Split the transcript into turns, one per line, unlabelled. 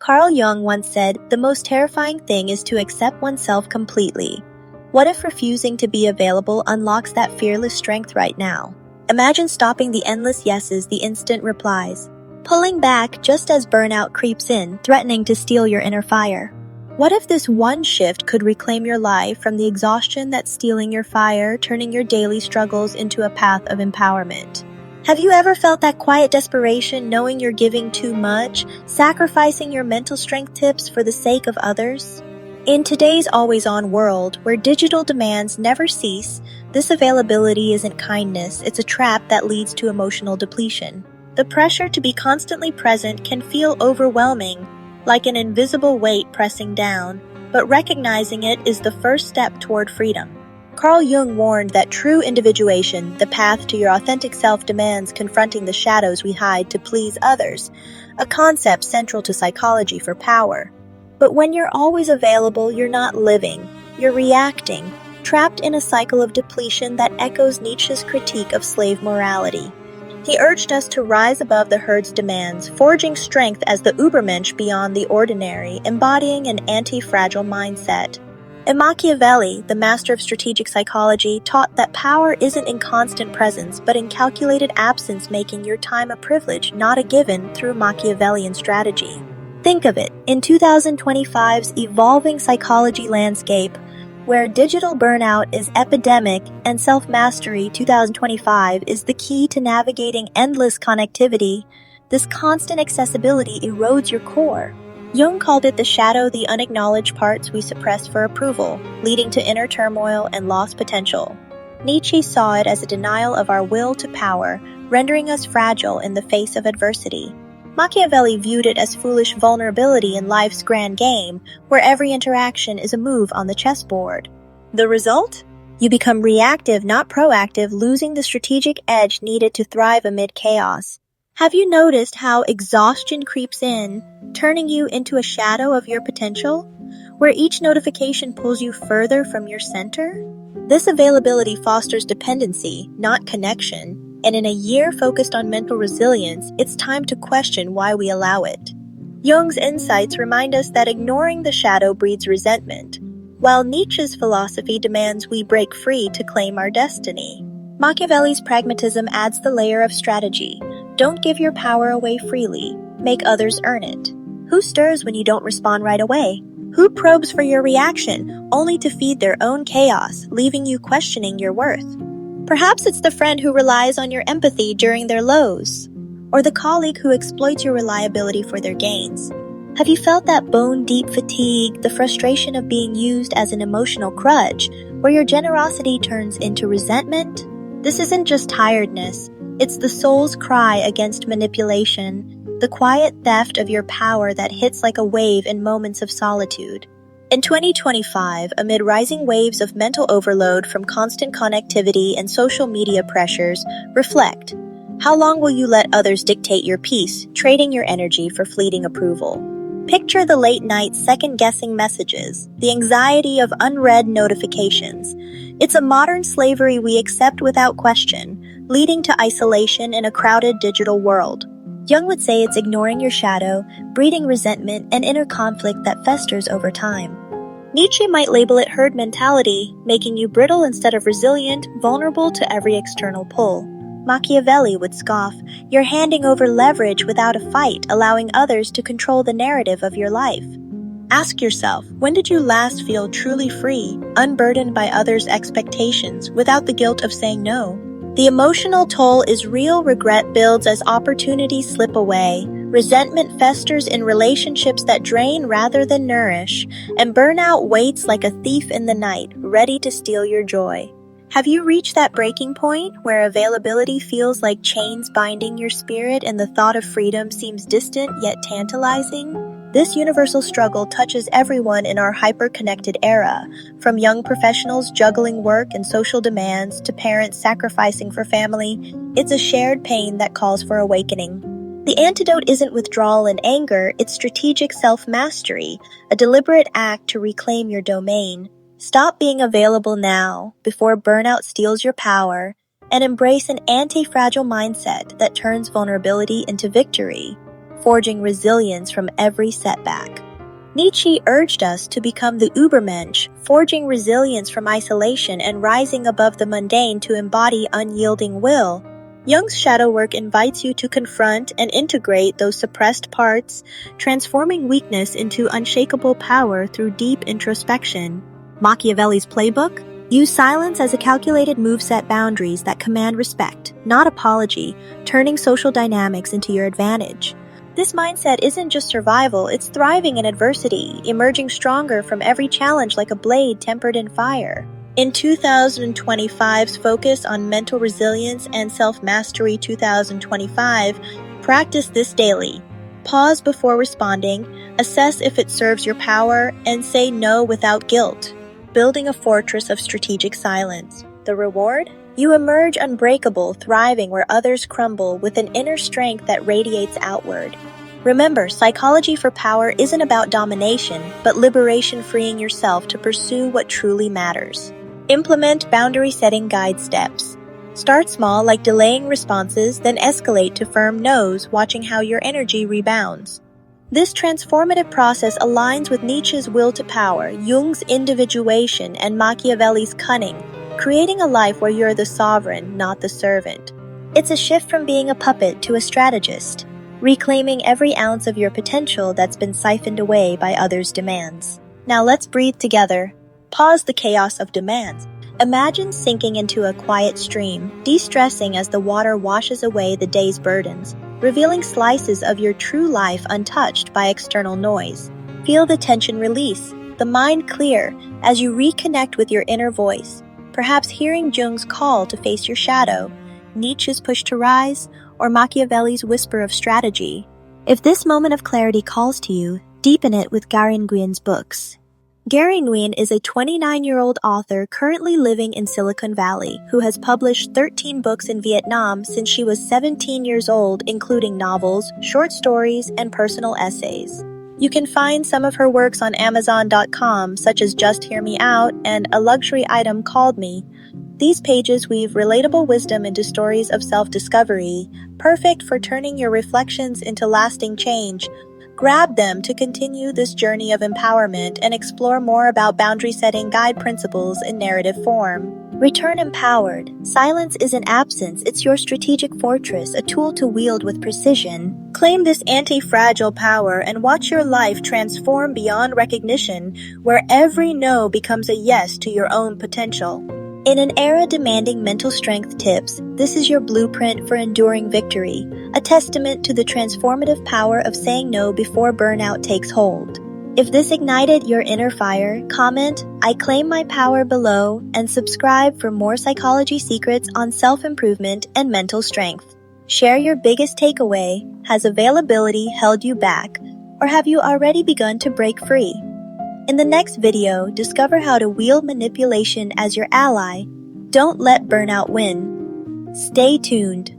Carl Jung once said, "The most terrifying thing is to accept oneself completely." What if refusing to be available unlocks that fearless strength right now? Imagine stopping the endless yeses, the instant replies. Pulling back just as burnout creeps in, threatening to steal your inner fire. What if this one shift could reclaim your life from the exhaustion that's stealing your fire, turning your daily struggles into a path of empowerment? Have you ever felt that quiet desperation knowing you're giving too much, sacrificing your mental strength tips for the sake of others? In today's always-on world, where digital demands never cease, this availability isn't kindness, it's a trap that leads to emotional depletion. The pressure to be constantly present can feel overwhelming, like an invisible weight pressing down, but recognizing it is the first step toward freedom. Carl Jung warned that true individuation, the path to your authentic self, demands confronting the shadows we hide to please others, a concept central to psychology for power. But when you're always available, you're not living, you're reacting, trapped in a cycle of depletion that echoes Nietzsche's critique of slave morality. He urged us to rise above the herd's demands, forging strength as the Übermensch beyond the ordinary, embodying an anti-fragile mindset. And Machiavelli, the master of strategic psychology, taught that power isn't in constant presence, but in calculated absence, making your time a privilege, not a given, through Machiavellian strategy. Think of it, in 2025's evolving psychology landscape, where digital burnout is epidemic and self-mastery 2025 is the key to navigating endless connectivity, this constant accessibility erodes your core. Jung called it the shadow, the unacknowledged parts we suppress for approval, leading to inner turmoil and lost potential. Nietzsche saw it as a denial of our will to power, rendering us fragile in the face of adversity. Machiavelli viewed it as foolish vulnerability in life's grand game, where every interaction is a move on the chessboard. The result? You become reactive, not proactive, losing the strategic edge needed to thrive amid chaos. Have you noticed how exhaustion creeps in, turning you into a shadow of your potential, where each notification pulls you further from your center? This availability fosters dependency, not connection. And in a year focused on mental resilience, it's time to question why we allow it. Jung's insights remind us that ignoring the shadow breeds resentment, while Nietzsche's philosophy demands we break free to claim our destiny. Machiavelli's pragmatism adds the layer of strategy. Don't give your power away freely. Make others earn it. Who stirs when you don't respond right away? Who probes for your reaction, only to feed their own chaos, leaving you questioning your worth? Perhaps it's the friend who relies on your empathy during their lows, or the colleague who exploits your reliability for their gains. Have you felt that bone-deep fatigue, the frustration of being used as an emotional crutch, where your generosity turns into resentment? This isn't just tiredness, it's the soul's cry against manipulation, the quiet theft of your power that hits like a wave in moments of solitude. In 2025, amid rising waves of mental overload from constant connectivity and social media pressures, reflect. How long will you let others dictate your peace, trading your energy for fleeting approval? Picture the late-night second-guessing messages, the anxiety of unread notifications. It's a modern slavery we accept without question, leading to isolation in a crowded digital world. Jung would say it's ignoring your shadow, breeding resentment and inner conflict that festers over time. Nietzsche might label it herd mentality, making you brittle instead of resilient, vulnerable to every external pull. Machiavelli would scoff, "You're handing over leverage without a fight, allowing others to control the narrative of your life." Ask yourself, when did you last feel truly free, unburdened by others' expectations, without the guilt of saying no? The emotional toll is real. Regret builds as opportunities slip away. Resentment festers in relationships that drain rather than nourish, and burnout waits like a thief in the night, ready to steal your joy. Have you reached that breaking point where availability feels like chains binding your spirit and the thought of freedom seems distant yet tantalizing? This universal struggle touches everyone in our hyper-connected era, from young professionals juggling work and social demands to parents sacrificing for family. It's a shared pain that calls for awakening. The antidote isn't withdrawal and anger, it's strategic self-mastery, a deliberate act to reclaim your domain. Stop being available now, before burnout steals your power, and embrace an anti-fragile mindset that turns vulnerability into victory. forging resilience from every setback. Nietzsche urged us to become the Übermensch, forging resilience from isolation and rising above the mundane to embody unyielding will. Jung's shadow work invites you to confront and integrate those suppressed parts, transforming weakness into unshakable power through deep introspection. Machiavelli's playbook? Use silence as a calculated move, set boundaries that command respect, not apology, turning social dynamics into your advantage. This mindset isn't just survival, it's thriving in adversity, emerging stronger from every challenge like a blade tempered in fire. In 2025's Focus on Mental Resilience and Self-Mastery 2025, practice this daily. Pause before responding, assess if it serves your power, and say no without guilt. Building a fortress of strategic silence. The reward? You emerge unbreakable, thriving where others crumble with an inner strength that radiates outward. Remember, psychology for power isn't about domination, but liberation, freeing yourself to pursue what truly matters. Implement boundary-setting guide steps. Start small, like delaying responses, then escalate to firm no's, watching how your energy rebounds. This transformative process aligns with Nietzsche's will to power, Jung's individuation, and Machiavelli's cunning, creating a life where you're the sovereign, not the servant. It's a shift from being a puppet to a strategist, reclaiming every ounce of your potential that's been siphoned away by others' demands. Now let's breathe together. Pause the chaos of demands. Imagine sinking into a quiet stream, de-stressing as the water washes away the day's burdens, revealing slices of your true life untouched by external noise. Feel the tension release, the mind clear as you reconnect with your inner voice, perhaps hearing Jung's call to face your shadow, Nietzsche's push to rise, or Machiavelli's whisper of strategy. If this moment of clarity calls to you, deepen it with Gary Nguyen's books. Gary Nguyen is a 29-year-old author currently living in Silicon Valley who has published 13 books in Vietnam since she was 17 years old, including novels, short stories, and personal essays. You can find some of her works on Amazon.com, such as Just Hear Me Out and A Luxury Item Called Me. These pages weave relatable wisdom into stories of self-discovery, perfect for turning your reflections into lasting change. Grab them to continue this journey of empowerment and explore more about boundary-setting guide principles in narrative form. Return empowered. Silence isn't absence, it's your strategic fortress, a tool to wield with precision. Claim this anti-fragile power and watch your life transform beyond recognition, where every no becomes a yes to your own potential. In an era demanding mental strength tips, this is your blueprint for enduring victory, a testament to the transformative power of saying no before burnout takes hold. If this ignited your inner fire, comment, "I claim my power" below, and subscribe for more psychology secrets on self-improvement and mental strength. Share your biggest takeaway. Has availability held you back, or have you already begun to break free? In the next video, discover how to wield manipulation as your ally. Don't let burnout win. Stay tuned.